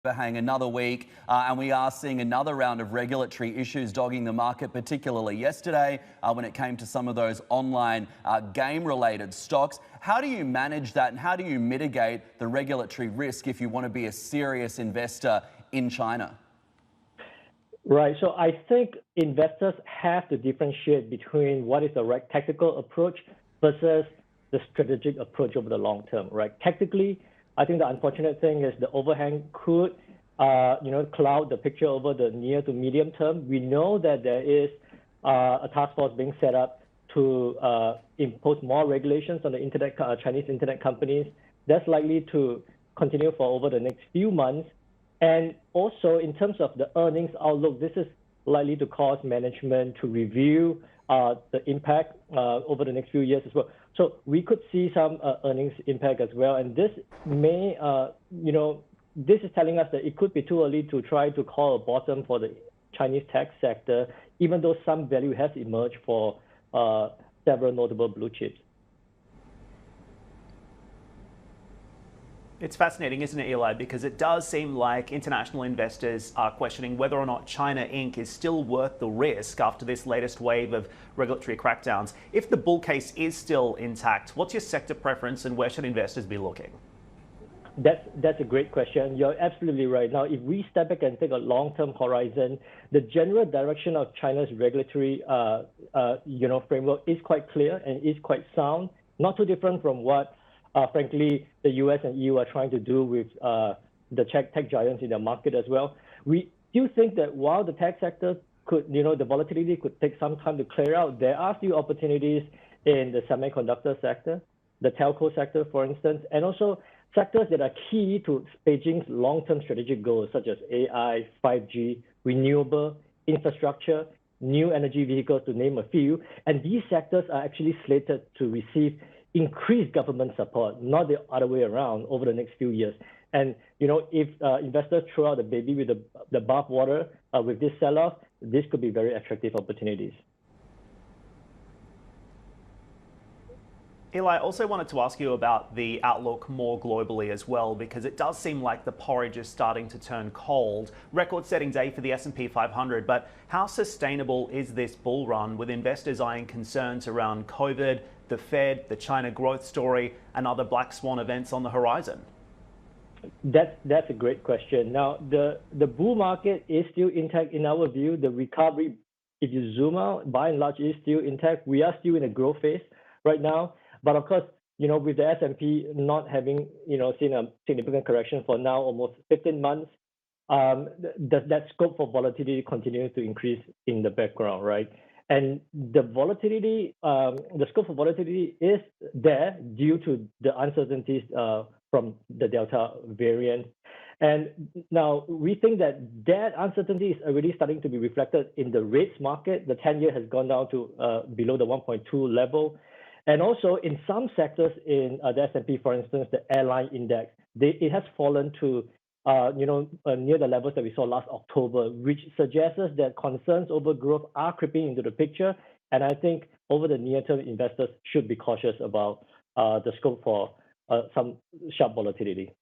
Overhang another week, and we are seeing another round of regulatory issues dogging the market, particularly yesterday when it came to some of those online game-related stocks. How do you manage that, and how do you mitigate the regulatory risk if you want to be a serious investor in China? Right. So I think investors have to differentiate between what is the right tactical approach versus the strategic approach over the long term, right? Tactically, I think the unfortunate thing is the overhang could, cloud the picture over the near to medium term. We know that there is a task force being set up to impose more regulations on the Chinese internet companies. That's likely to continue for over the next few months. And also, in terms of the earnings outlook, this is likely to cause management to review the impact over the next few years as well. So we could see some earnings impact as well. And this may, this is telling us that it could be too early to try to call a bottom for the Chinese tech sector, even though some value has emerged for several notable blue chips. It's fascinating, isn't it, Eli? Because it does seem like international investors are questioning whether or not China Inc. is still worth the risk after this latest wave of regulatory crackdowns. If the bull case is still intact, what's your sector preference and where should investors be looking? That's a great question. You're absolutely right. Now, if we step back and take a long-term horizon, the general direction of China's regulatory framework is quite clear and is quite sound, not too different from what frankly, the US and EU are trying to do with the tech giants in the market as well. We do think that while the tech sector could, the volatility could take some time to clear out, there are still opportunities in the semiconductor sector, the telco sector, for instance, and also sectors that are key to Beijing's long-term strategic goals, such as AI, 5G, renewable, infrastructure, new energy vehicles, to name a few. And these sectors are actually slated to receive increased government support, not the other way around, over the next few years. And if investors throw out the baby with the bathwater with this sell-off, this could be very attractive opportunities. Eli, I also wanted to ask you about the outlook more globally as well, because it does seem like the porridge is starting to turn cold. Record-setting day for the S&P 500, but how sustainable is this bull run with investors eyeing concerns around COVID, the Fed, the China growth story, and other black swan events on the horizon? That's a great question. Now, the bull market is still intact in our view. The recovery, if you zoom out, by and large, is still intact. We are still in a growth phase right now. But of course, with the S&P not having, seen a significant correction for now almost 15 months, that scope for volatility continues to increase in the background, right? And the volatility, the scope for volatility is there due to the uncertainties from the Delta variant. And now we think that uncertainty is already starting to be reflected in the rates market. The 10-year has gone down to below the 1.2 level. And also in some sectors in the S&P, for instance, the airline index, it has fallen to near the levels that we saw last October, which suggests us that concerns over growth are creeping into the picture. And I think over the near term, investors should be cautious about the scope for some sharp volatility.